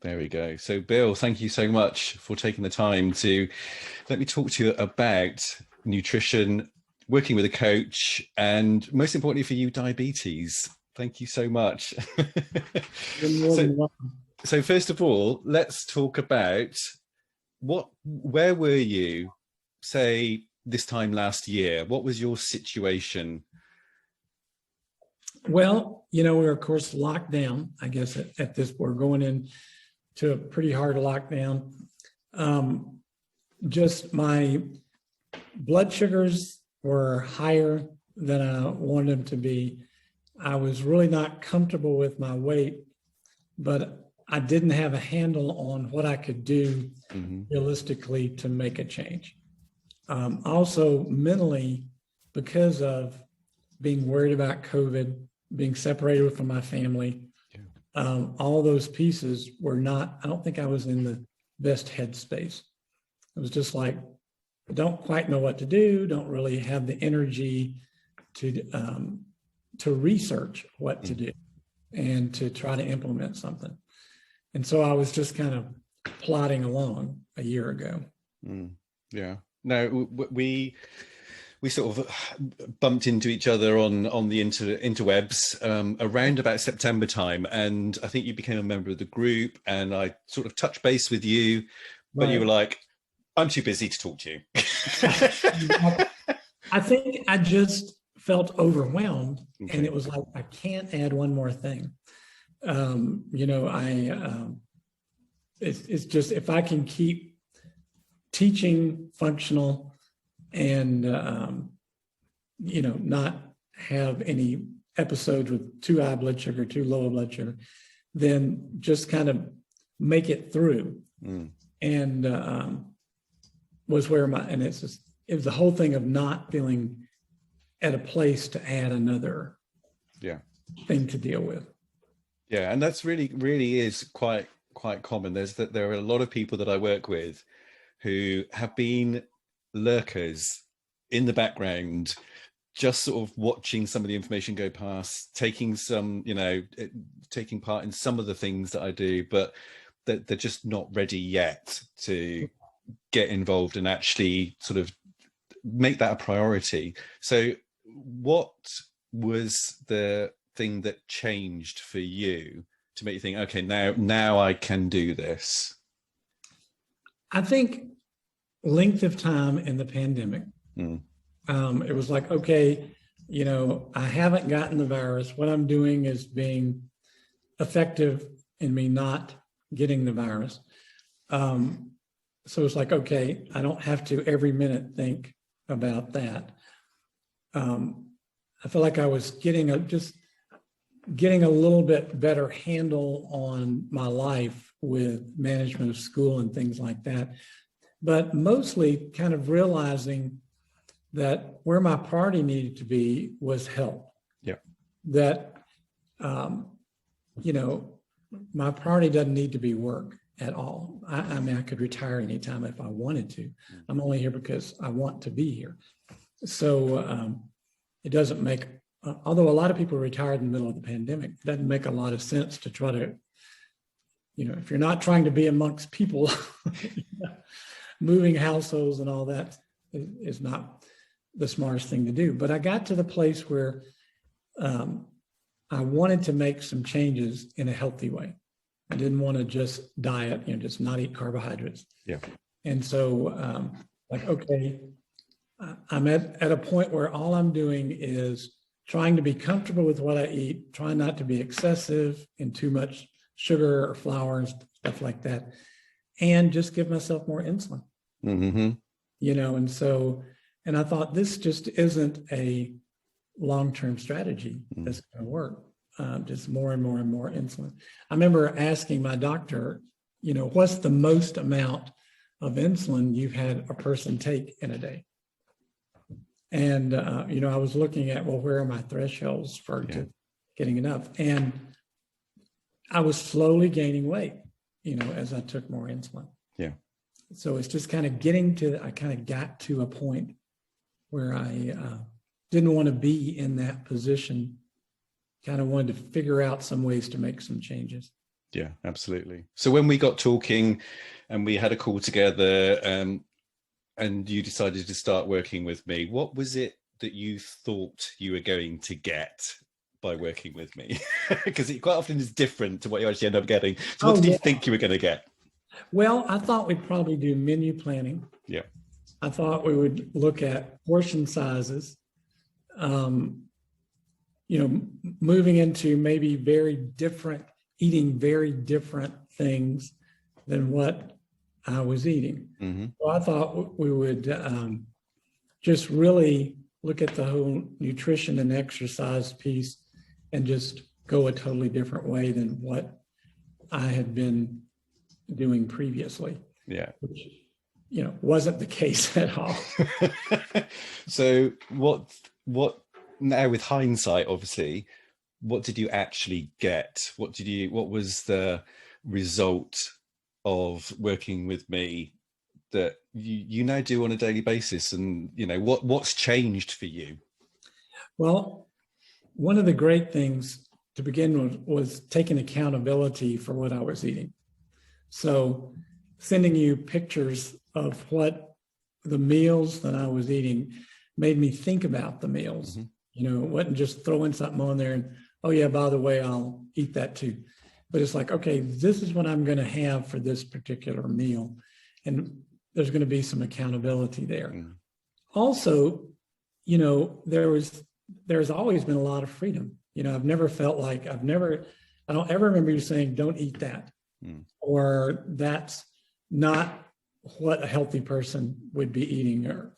There we go. So, Bill, thank you so much for taking the time to let me talk to you about nutrition, working with a coach, and most importantly for you, diabetes. Thank you so much. You're more so, than welcome. so first of all, let's talk about where were you, say, this time last year? What was your situation? Well, we're of course locked down. I guess at this, we're going into a pretty hard lockdown. Just my blood sugars were higher than I wanted them to be. I was really not comfortable with my weight, but I didn't have a handle on what I could do realistically to make a change. Also mentally, because of being worried about COVID, being separated from my family, all those pieces were not, I don't think I was in the best headspace. It was just like, I don't quite know what to do, don't really have the energy to research what to do and to try to implement something. And so I was just kind of plodding along a year ago. Yeah. No, we sort of bumped into each other on the interwebs around about September time, and I think you became a member of the group, and I sort of touched base with you, but you were like, I'm too busy to talk to you. I think I just felt overwhelmed, and it was like, I can't add one more thing. It's just, if I can keep teaching functional and, not have any episodes with too high blood sugar, too low blood sugar, then just kind of make it through. And was where and it was the whole thing of not feeling at a place to add another thing to deal with. Yeah, and that's really is quite common. There are a lot of people that I work with who have been lurkers in the background, just sort of watching some of the information go past, taking part in some of the things that I do, but they're just not ready yet to get involved and actually sort of make that a priority. So what was the thing that changed for you to make you think, okay, now I can do this? I think length of time in the pandemic. It was like, okay, I haven't gotten the virus. What I'm doing is being effective in me not getting the virus. So it's like, okay, I don't have to every minute think about that. I feel like I was getting a little bit better handle on my life with management of school and things like that. But mostly kind of realizing that where my priority needed to be was health. Yeah. That, my priority doesn't need to be work at all. I mean, I could retire anytime if I wanted to. I'm only here because I want to be here. So it doesn't make, although a lot of people retired in the middle of the pandemic, it doesn't make a lot of sense to try to, if you're not trying to be amongst people, moving households and all that is not the smartest thing to do. But I got to the place where I wanted to make some changes in a healthy way. I didn't want to just diet, just not eat carbohydrates. Yeah. And so okay, I'm at a point where all I'm doing is trying to be comfortable with what I eat, trying not to be excessive in too much sugar or flour and stuff like that, and just give myself more insulin. And I thought, this just isn't a long-term strategy that's going to work. Just more and more and more insulin. I remember asking my doctor, what's the most amount of insulin you've had a person take in a day? And, I was looking at, well, where are my thresholds for getting enough? And I was slowly gaining weight, as I took more insulin. Yeah. So it's just kind of I kind of got to a point where I didn't want to be in that position, kind of wanted to figure out some ways to make some changes. Yeah, absolutely. So when we got talking and we had a call together, and you decided to start working with me, what was it that you thought you were going to get by working with me? Because it quite often is different to what you actually end up getting. So what Oh, did you yeah. think you were going to get? Well, I thought we'd probably do menu planning. Yeah. I thought we would look at portion sizes, moving into maybe eating very different things than what I was eating. Mm-hmm. So I thought we would just really look at the whole nutrition and exercise piece and just go a totally different way than what I had been doing previously. Yeah. Which, wasn't the case at all. So what now, with hindsight, obviously, what did you actually get? What was the result of working with me that you now do on a daily basis? And what's changed for you? Well, one of the great things to begin with was taking accountability for what I was eating. So sending you pictures of what the meals that I was eating made me think about the meals. Mm-hmm. It wasn't just throwing something on there and, oh yeah, by the way, I'll eat that too. But it's like, okay, this is what I'm going to have for this particular meal. And there's going to be some accountability there. Mm. Also, there's always been a lot of freedom. I've never felt like I don't ever remember you saying, don't eat that. Mm. Or that's not what a healthy person would be eating, or,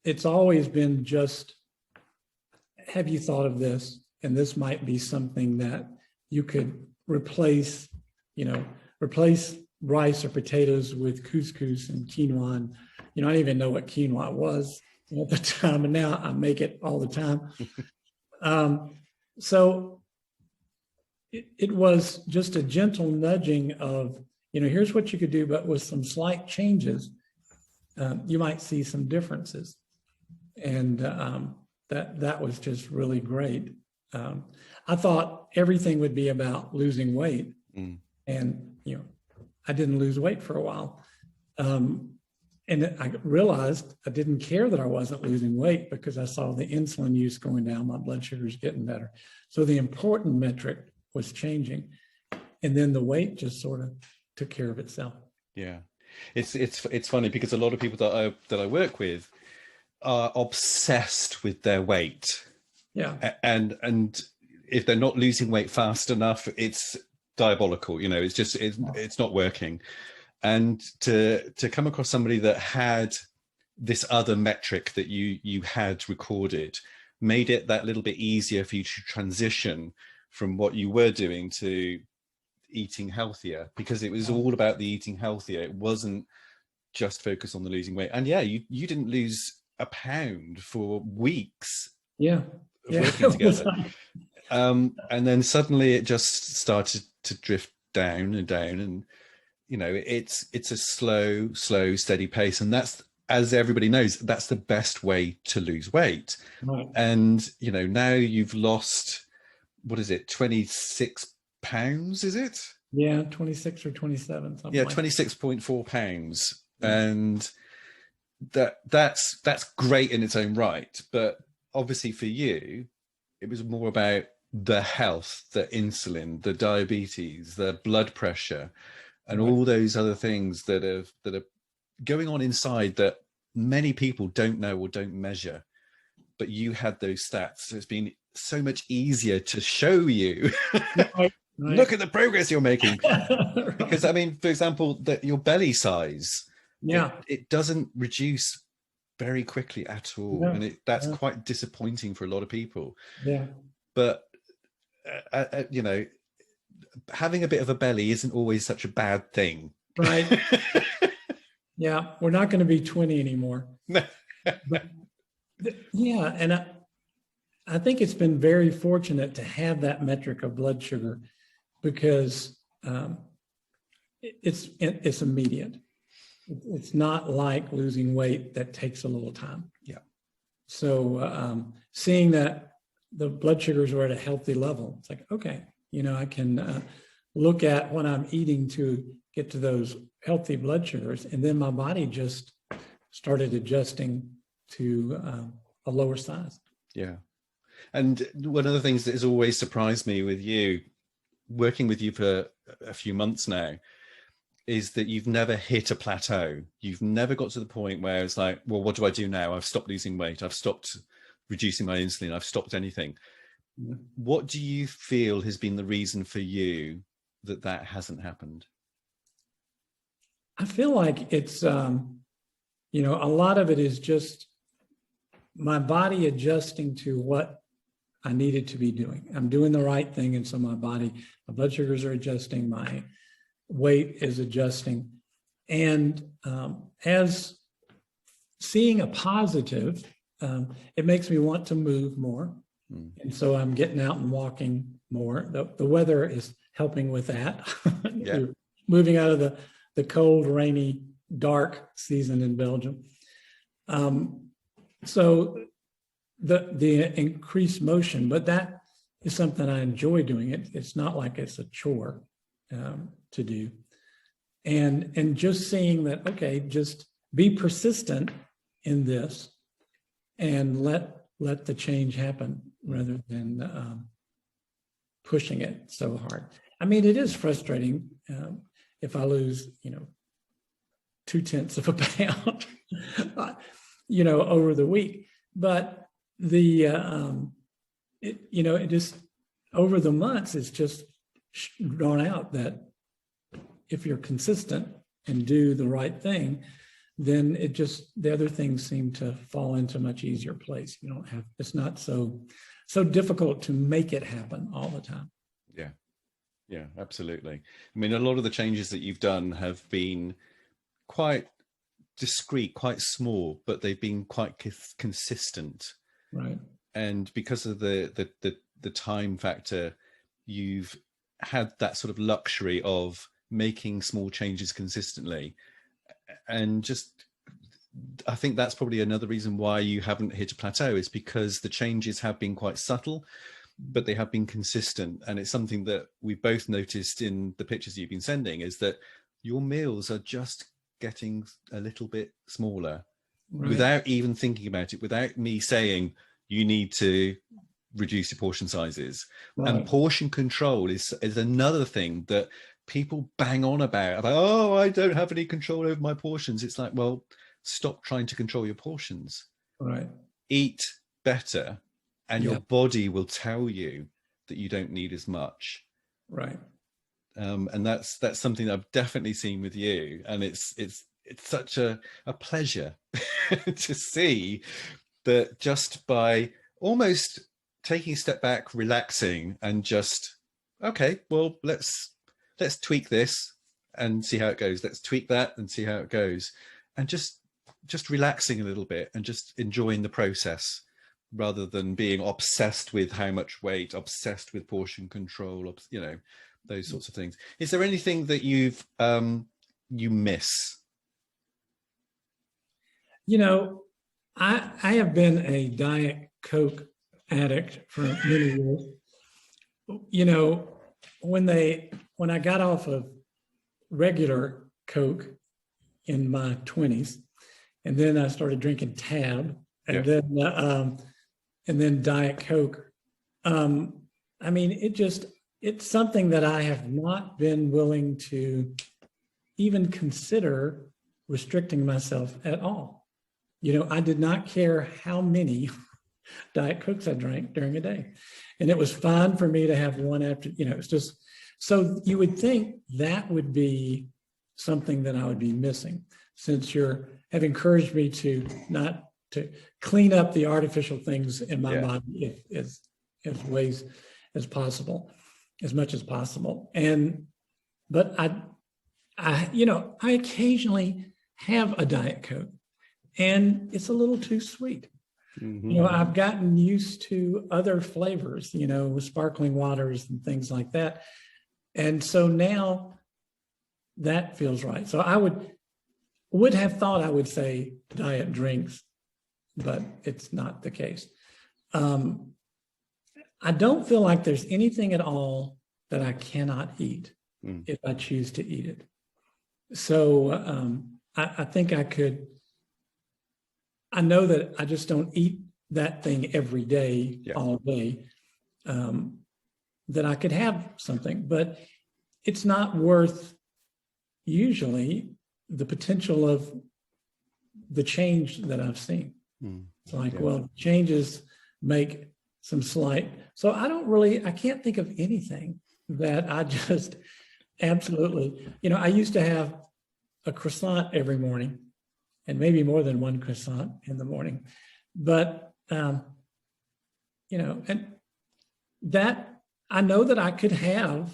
it's always been just, have you thought of this? And this might be something that you could replace rice or potatoes with couscous and quinoa. And, I didn't even know what quinoa was at the time, and now I make it all the time. So it was just a gentle nudging of, here's what you could do, but with some slight changes, you might see some differences. And that was just really great. I thought everything would be about losing weight. Mm. And, I didn't lose weight for a while. And I realized I didn't care that I wasn't losing weight because I saw the insulin use going down, my blood sugar's getting better. So the important metric was changing. And then the weight just sort of took care of itself. Yeah. It's funny because a lot of people that I work with are obsessed with their weight. Yeah. And if they're not losing weight fast enough, it's diabolical. It's not working. And to come across somebody that had this other metric that you had recorded made it that little bit easier for you to transition from what you were doing to eating healthier, because it was all about the eating healthier. It wasn't just focused on the losing weight. And yeah, you didn't lose a pound for weeks. Yeah. Working together. And then suddenly it just started to drift down and down, and it's a slow, steady pace. And that's, as everybody knows, that's the best way to lose weight. Right. And now you've lost, what is it, 26 pounds, is it? Yeah, 26 or 27. Yeah, 26.4 pounds. And that's great in its own right. But obviously for you, it was more about the health, the insulin, the diabetes, the blood pressure, and all those other things that are going on inside that many people don't know or don't measure. But you had those stats. So it's been so much easier to show you. Right. Look at the progress you're making. Right. Because, for example, your belly size, it doesn't reduce very quickly at all. No. And that's quite disappointing for a lot of people. Yeah. But, having a bit of a belly isn't always such a bad thing. Right. Yeah. We're not going to be 20 anymore. But, yeah. And I think it's been very fortunate to have that metric of blood sugar, because it's immediate. It's not like losing weight that takes a little time. Yeah. So seeing that the blood sugars were at a healthy level, it's like, okay, I can look at what I'm eating to get to those healthy blood sugars. And then my body just started adjusting to a lower size. Yeah. And one of the things that has always surprised me with you, working with you for a few months now, is that you've never hit a plateau. You've never got to the point where it's like, well, what do I do now? I've stopped losing weight. I've stopped reducing my insulin. I've stopped anything. What do you feel has been the reason for you that hasn't happened? I feel like it's, a lot of it is just my body adjusting to what I needed to be doing. I'm doing the right thing. And so my blood sugars are adjusting, my weight is adjusting. And as seeing a positive, it makes me want to move more. And so I'm getting out and walking more. The weather is helping with that. Yeah. We're moving out of the cold, rainy, dark season in Belgium. So the increased motion, but that is something I enjoy doing. It's not like it's a chore to do. And just seeing that, okay, just be persistent in this and let the change happen rather than pushing it so hard. I mean, it is frustrating if I lose, 0.2 of a pound, over the week. But it just over the months, it's just drawn out that if you're consistent and do the right thing, then the other things seem to fall into a much easier place. It's not so difficult to make it happen all the time. Yeah, absolutely. I mean, a lot of the changes that you've done have been quite discreet, quite small, but they've been quite consistent. Right. And because of the time factor, you've had that sort of luxury of making small changes consistently. And I think that's probably another reason why you haven't hit a plateau, is because the changes have been quite subtle, but they have been consistent. And it's something that we both noticed in the pictures you've been sending, is that your meals are just getting a little bit smaller. Right. Without even thinking about it, without me saying you need to reduce your portion sizes. Right. And portion control is another thing that people bang on about, oh, I don't have any control over my portions. It's like, well, stop trying to control your portions. Right. Eat better, and your body will tell you that you don't need as much. Right. And that's something I've definitely seen with you. And it's such a pleasure to see that just by almost taking a step back, relaxing, and just, okay, well, let's tweak this and see how it goes. Let's tweak that and see how it goes. And just relaxing a little bit and just enjoying the process, rather than being obsessed with how much weight, obsessed with portion control, those sorts of things. Is there anything that you miss? I have been a Diet Coke addict for many years. When I got off of regular Coke in my 20s, and then I started drinking Tab, and then Diet Coke. I mean, it's something that I have not been willing to even consider restricting myself at all. I did not care how many Diet Cokes I drank during a day. And it was fine for me to have one after, it's just, so you would think that would be something that I would be missing, since you have encouraged me to not to clean up the artificial things in my body as ways as possible, as much as possible. But I occasionally have a Diet Coke, and it's a little too sweet. Mm-hmm. I've gotten used to other flavors, with sparkling waters and things like that. And so now that feels right. So I would have thought I would say diet drinks, but it's not the case. I don't feel like there's anything at all that I cannot eat Mm. if I choose to eat it. So I think I know that I just don't eat that thing every day, all day, that I could have something, but it's not worth usually the potential of the change that I've seen. Mm. It's like, well, changes make some slight. So I can't think of anything that I just absolutely, I used to have a croissant every morning and maybe more than one croissant in the morning. But, and that I know that I could have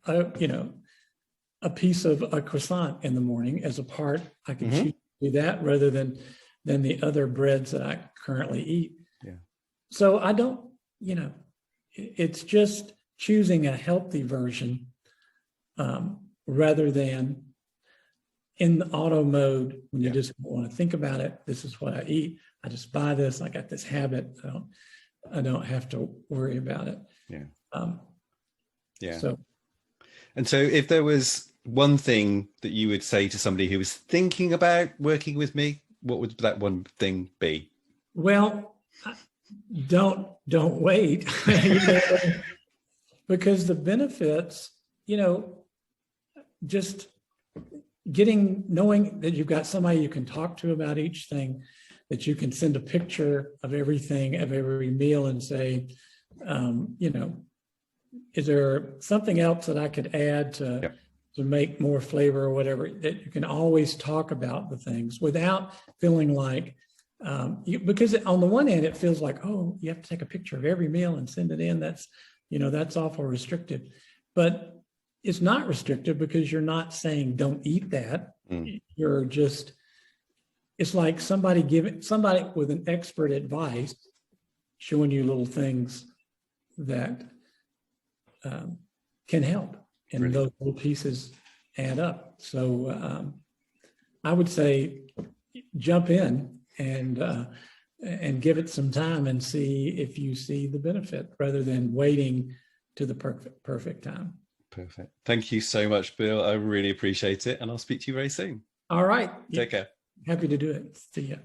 a piece of a croissant in the morning as a part. I could choose to do that rather than the other breads that I currently eat. Yeah. So I don't, it's just choosing a healthy version rather than in the auto mode when you just want to think about it. This is what I eat. I just buy this. I got this habit. I don't have to worry about it. Yeah. So if there was one thing that you would say to somebody who was thinking about working with me, what would that one thing be? Well, don't wait, because the benefits, just knowing that you've got somebody you can talk to about each thing, that you can send a picture of everything, of every meal and say, is there something else that I could add to make more flavor or whatever, that you can always talk about the things without feeling like, because on the one hand, it feels like, oh, you have to take a picture of every meal and send it in. That's awful restrictive, but it's not restrictive because you're not saying don't eat that. You're just, it's like somebody with an expert advice showing you little things that can help, and Brilliant. those little pieces add up. So I would say jump in and give it some time and see if you see the benefit rather than waiting to the perfect time. Perfect. Thank you so much, Bill. I really appreciate it, and I'll speak to you very soon. All right. Take care. Happy to do it. See ya.